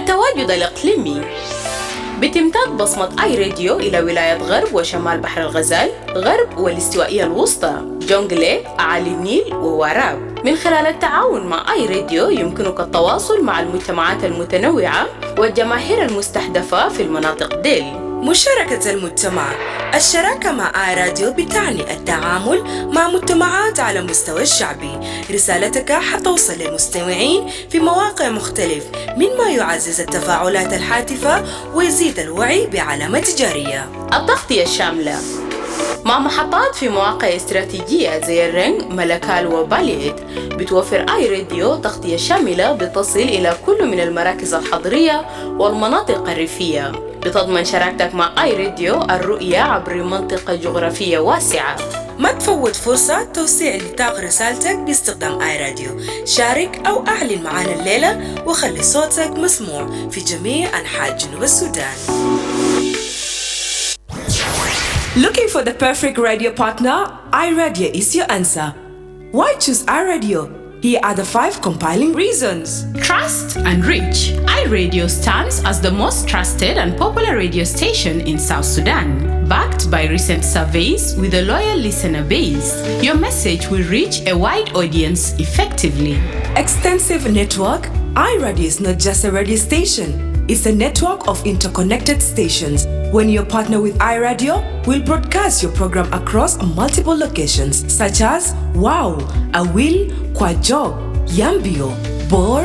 التواجد الإقليمي. بتمتد بصمة آي راديو إلى ولاية غرب وشمال بحر الغزال، غرب والاستوائية الوسطى، جونغلي، أعالي النيل ووراب. من خلال التعاون مع آي راديو يمكنك التواصل مع المجتمعات المتنوعة والجماهير المستهدفة في المناطق ديل. مشاركة المجتمع. الشراكة مع آي راديو بتعني التعامل مع مجتمعات على مستوى الشعبي. رسالتك حتوصل للمستمعين في مواقع مختلف، مما يعزز التفاعلات الهاتفة ويزيد الوعي بعلامة تجارية. التغطية الشاملة مع محطات في مواقع استراتيجية زي الرنج، ملكال وباليت. بتوفر آي راديو تغطية شاملة بتصل إلى كل من المراكز الحضرية والمناطق الريفية. بتضمن شراكتك مع آي راديو الرؤية عبر منطقة جغرافية واسعة. ما تفوت فرصة توسيع نطاق رسالتك باستخدام آي راديو. شارك أو أعلن معنا الليلة وخلي صوتك مسموع في جميع أنحاء جنوب السودان. Looking for the perfect radio partner? iRadio is your answer. Why choose iRadio? Here are the 5 compelling reasons. Trust and reach. iRadio stands as the most trusted and popular radio station in South Sudan. Backed by recent surveys with a loyal listener base, your message will reach a wide audience effectively. Extensive network. iRadio is not just a radio station. It's a network of interconnected stations. When you partner with iRadio, we'll broadcast your program across multiple locations such as Wow, Awil, Kwajok, Yambio, Bor,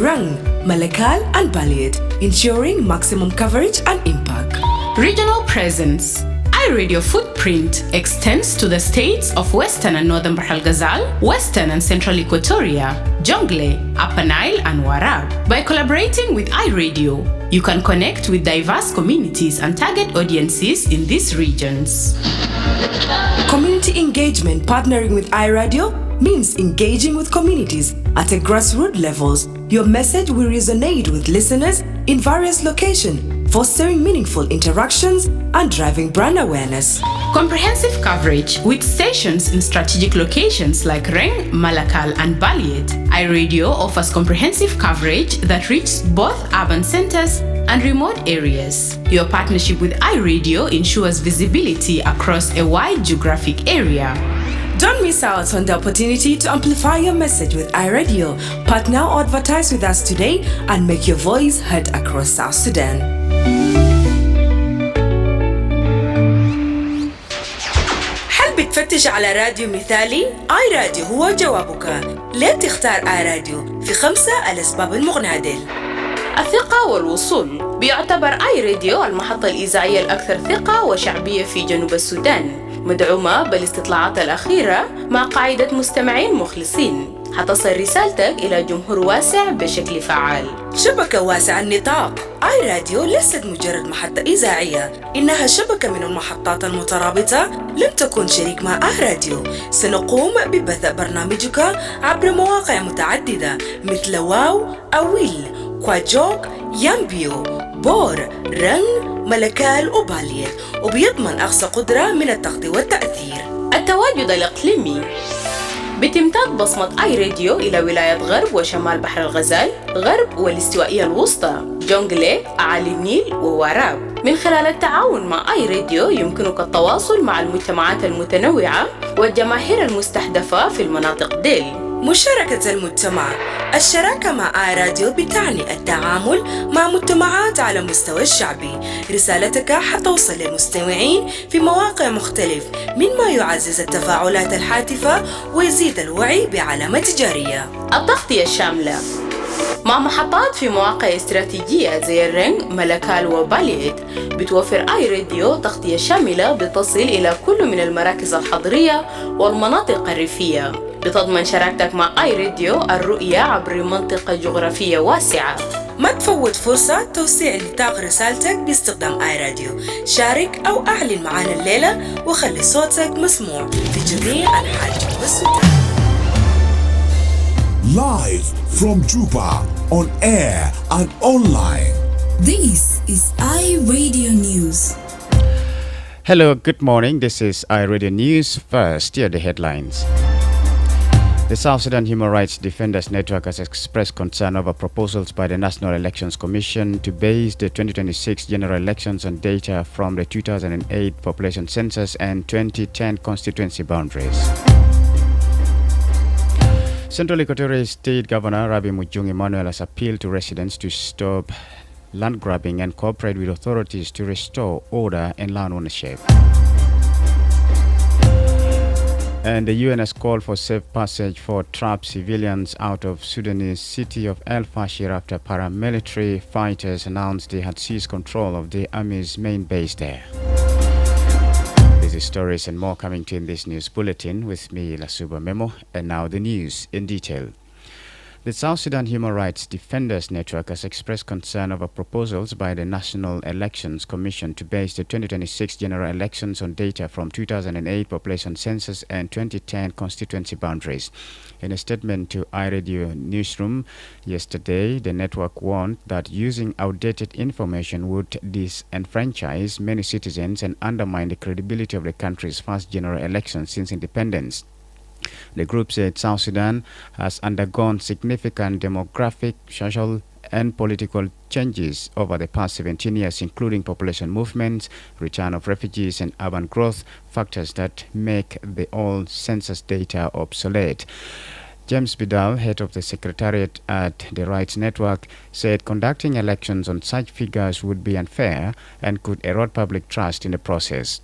Rang, Malakal, and Baliet, ensuring maximum coverage and impact. Regional presence. iRadio footprint extends to the states of Western and Northern Bahr el Ghazal, Western and Central Equatoria, Jonglei, Upper Nile, and Warab. By collaborating with iRadio, you can connect with diverse communities and target audiences in these regions. Community engagement. Partnering with iRadio means engaging with communities at a grassroots levels. Your message will resonate with listeners in various locations, fostering meaningful interactions and driving brand awareness. Comprehensive coverage with stations in strategic locations like Reng, Malakal, and Baliet. iRadio offers comprehensive coverage that reaches both urban centers and remote areas. Your partnership with iRadio ensures visibility across a wide geographic area. Don't miss out on the opportunity to amplify your message with iRadio. Partner or advertise with us today and make your voice heard across South Sudan. هل بتفتش على راديو مثالي؟ آي راديو هو جوابك. ليه تختار آي راديو؟ في 5 الأسباب المقنعة. الثقة والوصول. بيعتبر آي راديو المحطة الإذاعية الأكثر ثقة وشعبية في جنوب السودان، مدعومة بالاستطلاعات الأخيرة مع قاعدة مستمعين مخلصين. حتصل رسالتك إلى جمهور واسع بشكل فعال. شبكة واسعة النطاق. آي راديو ليست مجرد محطة إذاعية، إنها شبكة من المحطات المترابطة. لم تكن شريك مع آي راديو. سنقوم ببث برنامجك عبر مواقع متعددة مثل واو، أويل، كواجوك، يامبيو، بور، رنج، ملكال وباليت، وبيضمن أقصى قدرة من التغطية والتأثير. التواجد الإقليمي. بتمتد بصمة آي راديو إلى ولاية غرب وشمال بحر الغزال، غرب والاستوائية الوسطى، جونغلي، أعالي النيل ووراب. من خلال التعاون مع آي راديو يمكنك التواصل مع المجتمعات المتنوعة والجماهير المستهدفة في المناطق ديل. مشاركة المجتمع. الشراكة مع آي راديو بتعني التعامل مع مجتمعات على مستوى الشعبي. رسالتك حتوصل للمستمعين في مواقع مختلف، مما يعزز التفاعلات الهاتفة ويزيد الوعي بعلامة تجارية. التغطية الشاملة مع محطات في مواقع استراتيجية زي الرنج، ملكال وباليت. بتوفر آي راديو تغطية شاملة بتصل إلى كل من المراكز الحضرية والمناطق الريفية. بتضمن شراكتك مع آي راديو الرؤية عبر منطقة جغرافية واسعة. ما تفوت فرصة توسيع نطاق رسالتك باستخدام آي راديو. شارك أو أعلن معنا الليلة وخلي صوتك مسموع في جميع أنحاء جنوب السودان. Live from Juba, on air and online. This is iRadio News. Hello, good morning. This is iRadio News. First, here are the headlines. The South Sudan Human Rights Defenders Network has expressed concern over proposals by the National Elections Commission to base the 2026 general elections on data from the 2008 population census and 2010 constituency boundaries. Central Equatorial State Governor Rabi Mujung Emmanuel has appealed to residents to stop land grabbing and cooperate with authorities to restore order and land ownership. And the UN has called for safe passage for trapped civilians out of Sudanese city of El Fashir after paramilitary fighters announced they had seized control of the army's main base there. These stories and more coming to in this news bulletin with me, Lasuba Memo, and now the news in detail. The South Sudan Human Rights Defenders Network has expressed concern over proposals by the National Elections Commission to base the 2026 general elections on data from 2008 population census and 2010 constituency boundaries. In a statement to iRadio Newsroom yesterday, the network warned that using outdated information would disenfranchise many citizens and undermine the credibility of the country's first general election since independence. The group said South Sudan has undergone significant demographic, social, and political changes over the past 17 years, including population movements, return of refugees, and urban growth, factors that make the old census data obsolete. James Bidal, head of the Secretariat at the Rights Network, said conducting elections on such figures would be unfair and could erode public trust in the process.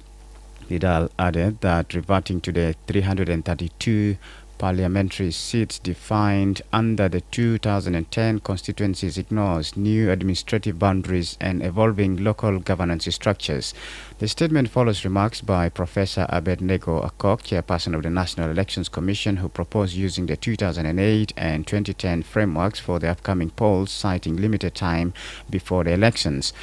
Vidal added that reverting to the 332 parliamentary seats defined under the 2010 constituencies ignores new administrative boundaries and evolving local governance structures. The statement follows remarks by Professor Abednego Akok, chairperson of the National Elections Commission, who proposed using the 2008 and 2010 frameworks for the upcoming polls, citing limited time before the elections.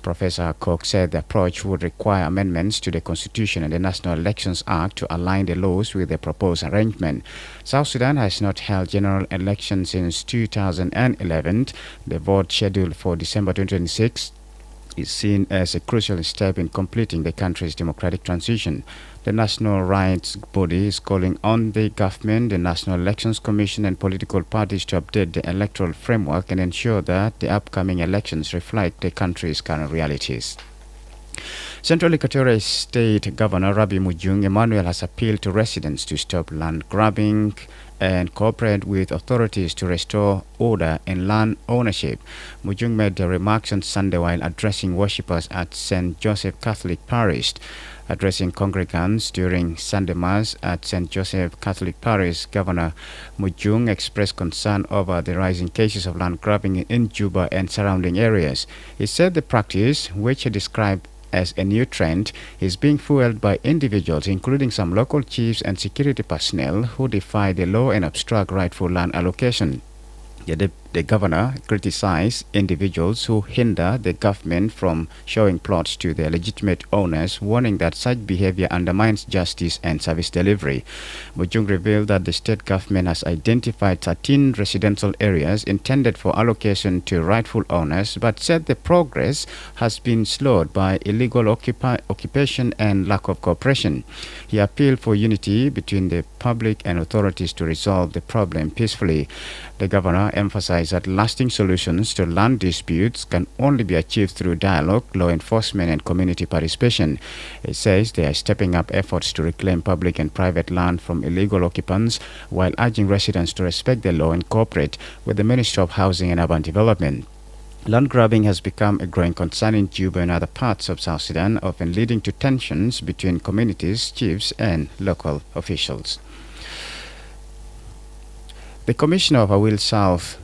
Professor Cook said the approach would require amendments to the Constitution and the National Elections Act to align the laws with the proposed arrangement. South Sudan has not held general elections since 2011. The vote scheduled for December 2026 is seen as a crucial step in completing the country's democratic transition. The national rights body is calling on the government, the National Elections Commission, and political parties to update the electoral framework and ensure that the upcoming elections reflect the country's current realities. Central Equatorial State Governor Rabi Mujung Emmanuel has appealed to residents to stop land grabbing and cooperate with authorities to restore order and land ownership. Mujung made the remarks on Sunday while addressing worshippers at St. Joseph Catholic Parish. Addressing congregants during Sunday Mass at St. Joseph Catholic Parish, Governor Mujung expressed concern over the rising cases of land grabbing in Juba and surrounding areas. He said the practice, which he described as a new trend, is being fueled by individuals, including some local chiefs and security personnel, who defy the law and obstruct rightful land allocation. The governor criticized individuals who hinder the government from showing plots to their legitimate owners, warning that such behavior undermines justice and service delivery. Mujung revealed that the state government has identified 13 residential areas intended for allocation to rightful owners, but said the progress has been slowed by illegal occupation and lack of cooperation. He appealed for unity between the public and authorities to resolve the problem peacefully. The governor emphasized that lasting solutions to land disputes can only be achieved through dialogue, law enforcement, and community participation. It says they are stepping up efforts to reclaim public and private land from illegal occupants, while urging residents to respect the law and cooperate with the Ministry of Housing and Urban Development. Land grabbing has become a growing concern in Juba and other parts of South Sudan, often leading to tensions between communities, chiefs, and local officials. The Commissioner of Awil South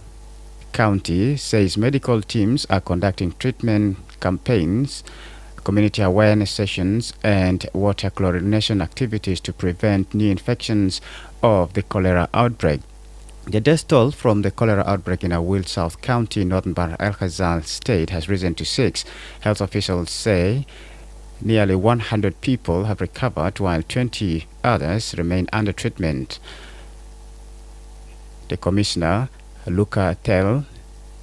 County says medical teams are conducting treatment campaigns, community awareness sessions, and water chlorination activities to prevent new infections of the cholera outbreak. The death toll from the cholera outbreak in Awil South County, Northern Bahr el Ghazal State, has risen to 6. Health officials say nearly 100 people have recovered, while 20 others remain under treatment. The commissioner, Luca Tell,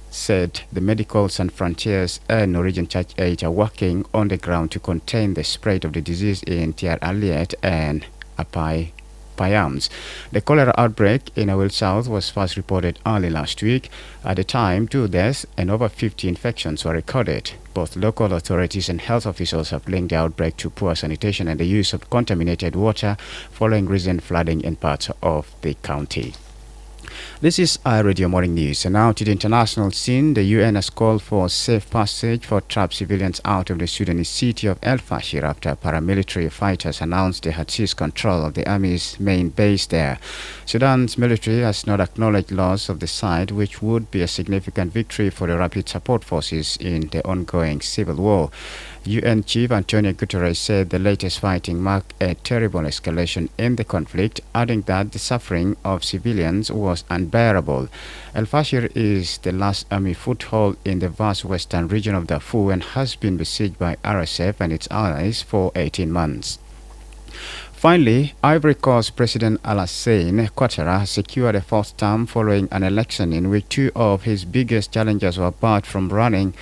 said the Medical Sans Frontiers and Norwegian Church Aid are working on the ground to contain the spread of the disease in Tiar Aliet and Apai Payams. The cholera outbreak in Awil South was first reported early last week. At the time, 2 deaths and over 50 infections were recorded. Both local authorities and health officials have linked the outbreak to poor sanitation and the use of contaminated water following recent flooding in parts of the county. This is iRadio Morning News. And now to the international scene. The UN has called for safe passage for trapped civilians out of the Sudanese city of El Fashir after paramilitary fighters announced they had seized control of the army's main base there. Sudan's military has not acknowledged loss of the site, which would be a significant victory for the rapid support forces in the ongoing civil war. UN Chief Antonio Guterres said the latest fighting marked a terrible escalation in the conflict, adding that the suffering of civilians was unbearable. El Fashir is the last army foothold in the vast western region of Darfur and has been besieged by RSF and its allies for 18 months. Finally, Ivory Coast President Alassane Ouattara secured a fourth term following an election in which 2 of his biggest challengers were barred from running.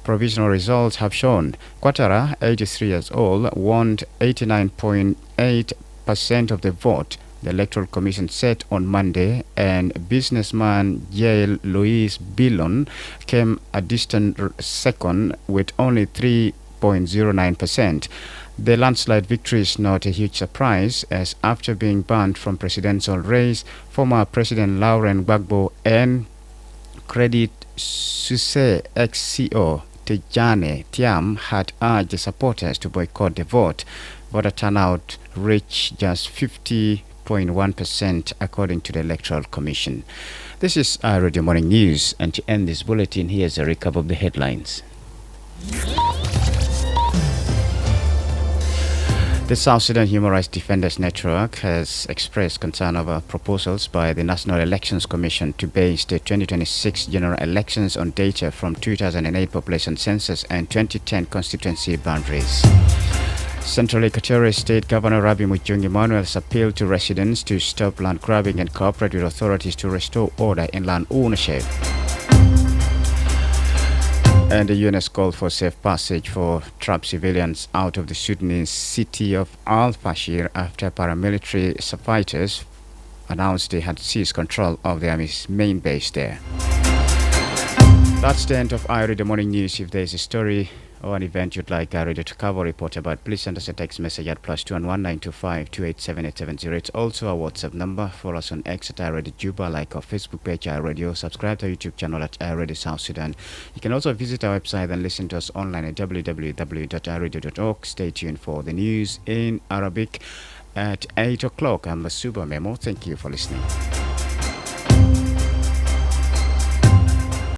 Provisional results have shown Ouattara, 83 years old, won 89.8% of the vote, the Electoral Commission said on Monday, and businessman Yael Louis Billon came a distant second with only 3.09%. The landslide victory is not a huge surprise, as after being banned from presidential race, former President Laurent Gbagbo and Credit Suisse ex-CEO Tijane Thiam had urged the supporters to boycott the vote. Voter turnout reached just 50.1% according to the Electoral Commission. This is iRadio Morning News, and to end this bulletin, here's a recap of the headlines. The South Sudan Human Rights Defenders Network has expressed concern over proposals by the National Elections Commission to base the 2026 general elections on data from 2008 population census and 2010 constituency boundaries. Central Equatorial State Governor Rabi Emmanuel has appealed to residents to stop land grabbing and cooperate with authorities to restore order in land ownership. And the UN has called for safe passage for trapped civilians out of the Sudanese city of Al Fashir after paramilitary fighters announced they had seized control of the army's main base there. That's the end of iRadio Morning News. If there is a story or an event you'd like iRadio to cover or report about, please send us a text message at +2 1925 287 It's also our WhatsApp number. Follow us on X at iRadio Juba, like our Facebook page iRadio, subscribe to our YouTube channel at iRadio South Sudan. You can also visit our website and listen to us online at www.iradio.org. Stay tuned for the news in Arabic at 8 o'clock. I'm Masuba Memo. Thank you for listening.